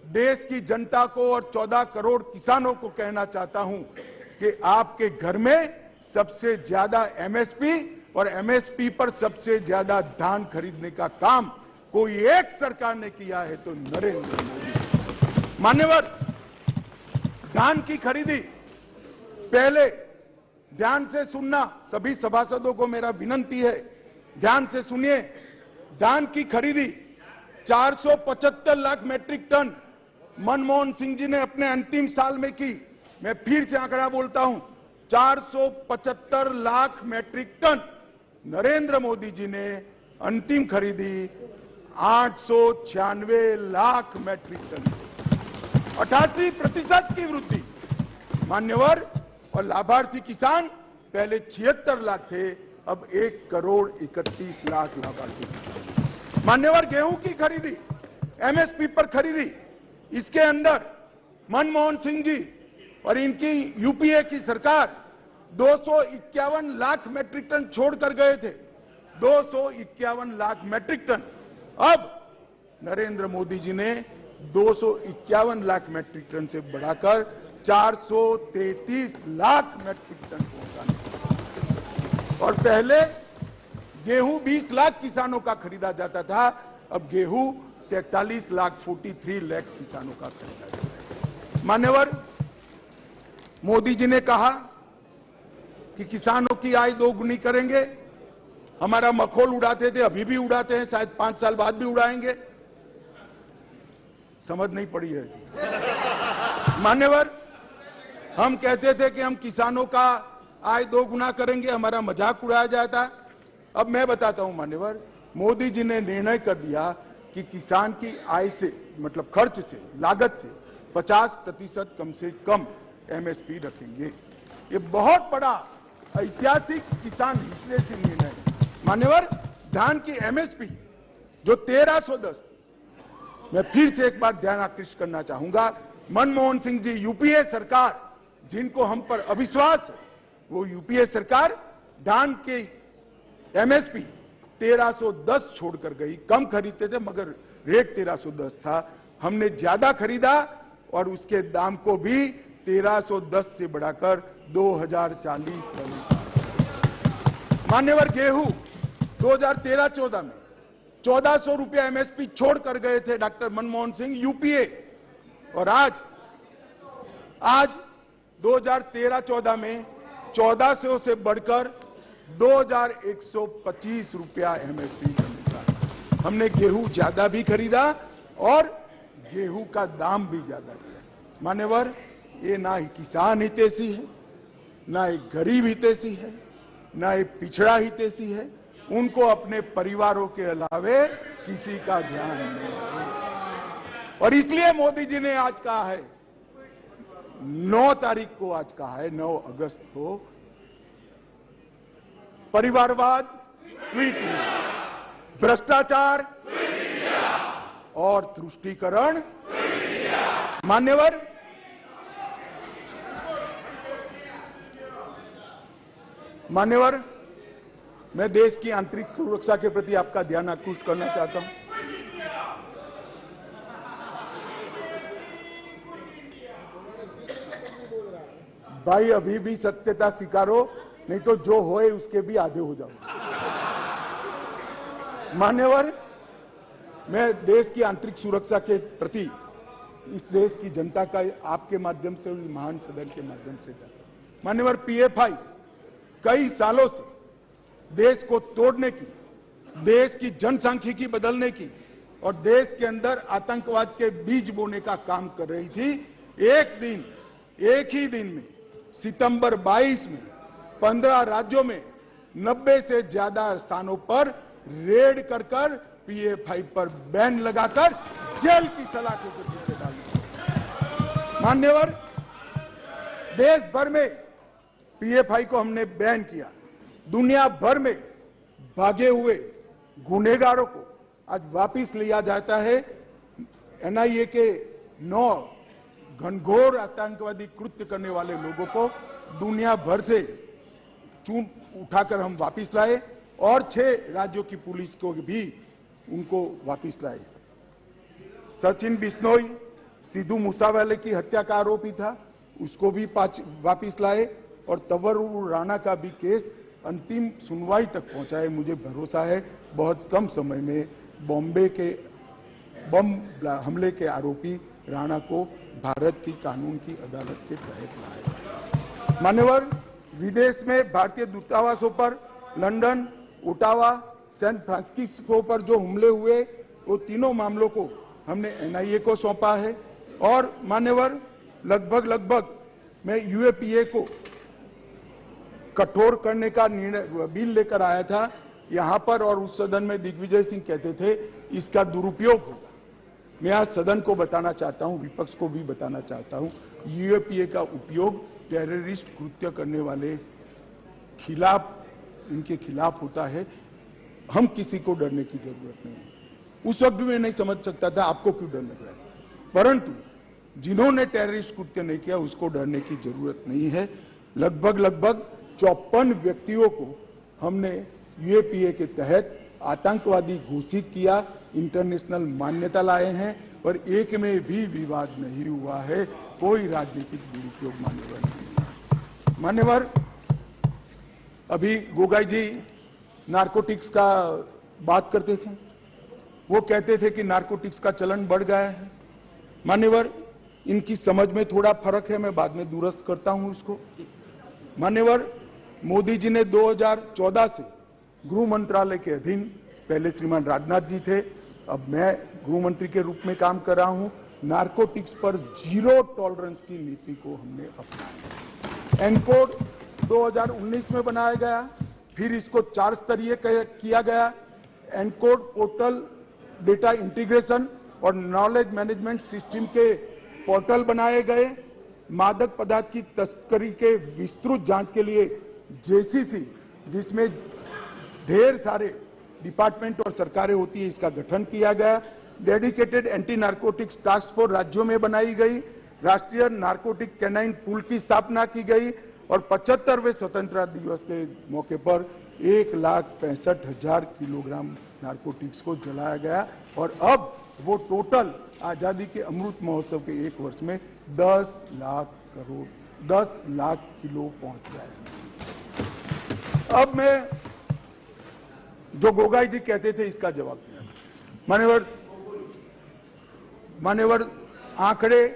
देश की जनता को और 14 करोड़ किसानों को कहना चाहता हूं कि आपके घर में सबसे ज्यादा एमएसपी और एमएसपी पर सबसे ज्यादा धान खरीदने का काम कोई एक सरकार ने किया है तो नरेंद्र मोदी। मान्यवर, धान की खरीदी पहले ध्यान से सुनना, सभी सभासदों को मेरा विनंती है, ध्यान से सुनिए। धान की खरीदी 475 लाख मैट्रिक टन मनमोहन सिंह जी ने अपने अंतिम साल में की। मैं फिर से आंकड़ा बोलता हूं, 475 लाख मैट्रिक टन। नरेंद्र मोदी जी ने अंतिम खरीदी 896 लाख मैट्रिक टन, 88% की वृद्धि। मान्यवर, और लाभार्थी किसान पहले 76 लाख थे, अब 1 करोड़ 31 लाख लाभार्थी किसान। मान्यवर, गेहूं की खरीदी एमएसपी पर खरीदी, इसके अंदर मनमोहन सिंह जी और इनकी यूपीए की सरकार 251 लाख मैट्रिक टन छोड़कर गए थे, 251 लाख मैट्रिक टन। अब नरेंद्र मोदी जी ने 251 लाख मैट्रिक टन से बढ़ाकर 433 लाख मैट्रिक टन पहुंचाने। और पहले गेहूं 20 लाख किसानों का खरीदा जाता था, अब गेहूं 43 लाख 43 लाख किसानों का खरीदा जाता है। मान्यवर, मोदी जी ने कहा कि किसानों की आय दोगुनी करेंगे। हमारा मखौल उड़ाते थे, अभी भी उड़ाते हैं, शायद 5 साल बाद भी उड़ाएंगे। समझ नहीं पड़ी है। मान्यवर, हम कहते थे कि हम किसानों का आय 2 गुना करेंगे, हमारा मजाक उड़ाया जाता। अब मैं बताता हूं मान्यवर, मोदी जी ने निर्णय कर दिया कि किसान की आय से, मतलब खर्च से, लागत से 50% कम से कम एमएसपी रखेंगे। ये बहुत बड़ा ऐतिहासिक किसान हिस्से से निर्णय है। मान्यवर, धान की एमएसपी जो 1310, मैं फिर से एक बार ध्यान आकृष्ट करना चाहूंगा, मनमोहन सिंह जी, यूपीए सरकार, जिनको हम पर अविश्वास है, वो यूपीए सरकार धान के एमएसपी 1310 छोड़कर गई। कम खरीदते थे मगर रेट 1310 था, हमने ज्यादा खरीदा और उसके दाम को भी 1310 से बढ़ाकर 2040 बने। मान्यवर, गेहूं 2013-14 में 1400 रुपया एमएसपी छोड़कर गए थे डॉक्टर मनमोहन सिंह, यूपीए, और आज 2013-14 में 1400 से बढ़कर 2125 रुपया एमएसपी का मिला। हमने गेहूं ज्यादा भी खरीदा और गेहूं का दाम भी ज्यादा दिया। मान्यवर, ये ना ही किसान हितैषी है, ना एक गरीब हितैषी है, ना एक पिछड़ा हितैषी है। उनको अपने परिवारों के अलावे किसी का ध्यान नहीं है। और इसलिए मोदी जी ने आज कहा है, 9 तारीख को आज कहा है, 9 अगस्त को, परिवारवाद ट्वीट, भ्रष्टाचार और तुष्टीकरण। मान्यवर, मैं देश की आंतरिक सुरक्षा के प्रति आपका ध्यान आकृष्ट करना चाहता हूं। भाई, अभी भी सत्यता स्वीकारो, नहीं तो जो होए उसके भी आधे हो जाओ। मान्यवर, मैं देश की आंतरिक सुरक्षा के प्रति इस देश की जनता का आपके माध्यम से, महान सदन के माध्यम से, मान्यवर, पीएफआई कई सालों से देश को तोड़ने की, देश की जनसांख्यिकी बदलने की और देश के अंदर आतंकवाद के बीज बोने का काम कर रही थी। एक ही दिन में सितंबर 22 में 15 राज्यों में 90 से ज्यादा स्थानों पर रेड कर पीएफआई पर बैन लगाकर जेल की सलाखों के पीछे डाल दिया। मान्यवर, देश भर में पीएफआई को हमने बैन किया। दुनिया भर में भागे हुए गुनहगारों को आज वापिस लिया जाता है। एनआईए के 9 घनघोर आतंकवादी कृत्य करने वाले लोगों को दुनिया भर से चून उठाकर हम वापस लाए और 6 राज्यों की पुलिस को भी उनको वापस लाए। सचिन बिश्नोई सिद्धू मूसावाले की हत्या का आरोपी था, उसको भी वापस लाए और तंवर राणा का भी केस अंतिम सुनवाई तक पहुंचा है। मुझे भरोसा है बहुत कम समय में बॉम्बे के बम हमले के आरोपी राणा को भारत की कानून की अदालत के तहत लाया। मान्यवर, विदेश में भारतीय दूतावासों पर, लंदन, ओटावा, सैन फ्रांसिस्को पर जो हमले हुए, वो तीनों मामलों को हमने एनआईए को सौंपा है। और मान्यवर, लगभग मैं यूएपीए को कठोर करने का निर्णय बिल लेकर आया था यहां पर, और उस सदन में दिग्विजय सिंह कहते थे इसका दुरुपयोग होगा। मैं आज सदन को बताना चाहता हूं, विपक्ष को भी बताना चाहता हूं, यूएपीए का उपयोग टेररिस्ट कृत्य करने वाले इनके खिलाफ होता है। हम किसी को डरने की जरूरत नहीं है। उस वक्त भी मैं नहीं समझ सकता था आपको क्यों डर लग रहा है, परंतु जिन्होंने टेररिस्ट कृत्य नहीं किया उसको डरने की जरूरत नहीं है। लगभग 54 व्यक्तियों को हमने यूएपीए के तहत आतंकवादी घोषित किया, इंटरनेशनल मान्यता लाए हैं और एक में भी विवाद नहीं हुआ है। कोई राजनीतिक दुरुपयोग मान्यवर नहीं। मान्यवर, अभी गोगाई जी नारकोटिक्स का बात करते थे, वो कहते थे कि नारकोटिक्स का चलन बढ़ गया है। मान्यवर, इनकी समझ में थोड़ा फर्क है, मैं बाद में दुरुस्त करता हूं इसको। मान्यवर, मोदी जी ने 2014 से गृह मंत्रालय के अधीन, पहले श्रीमान राजनाथ जी थे, अब मैं गृह मंत्री के रूप में काम कर रहा हूं, नारकोटिक्स पर 0 टॉलरेंस की नीति को हमने अपनाया। एनकोड 2019 में बनाया गया, फिर इसको 4 स्तरीय किया गया। एनकोड पोर्टल डेटा इंटीग्रेशन और नॉलेज मैनेजमेंट सिस्टम के पोर्टल बनाए गए। मादक पदार्थ की तस्करी के विस्तृत जांच के लिए जेसीसी, जिसमें ढेर सारे डिपार्टमेंट और सरकारें होती है, इसका गठन किया गया। Dedicated anti narcotics task force राज्यों में बनाई गई। राष्ट्रीय नारकोटिक कैनाइन पूल की स्थापना की गई और 75वें स्वतंत्रता दिवस के मौके पर 1,65,000 किलोग्राम नारकोटिक्स को जलाया गया और अब वो टोटल आजादी के अमृत महोत्सव के 1 वर्ष में 10 लाख किलो पहुंच गया है। अब मैं जो गोगाई जी कहते थे इसका जवाब दिया। मान्यवर, आंकड़े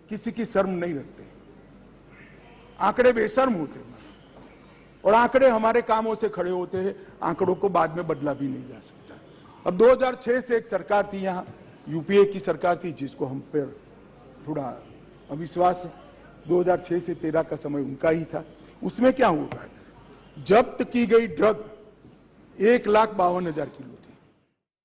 किसी की शर्म नहीं रखते, आंकड़े बेशर्म होते हैं और आंकड़े हमारे कामों से खड़े होते हैं। आंकड़ों को बाद में बदला भी नहीं जा सकता। अब 2006 से एक सरकार थी यहाँ, यूपीए की सरकार थी, जिसको हम पर थोड़ा अविश्वास है। 2006 से 13 का समय उनका ही था। उसमें क्या हुआ, जब्त की गई ड्रग 1,52,000 किलो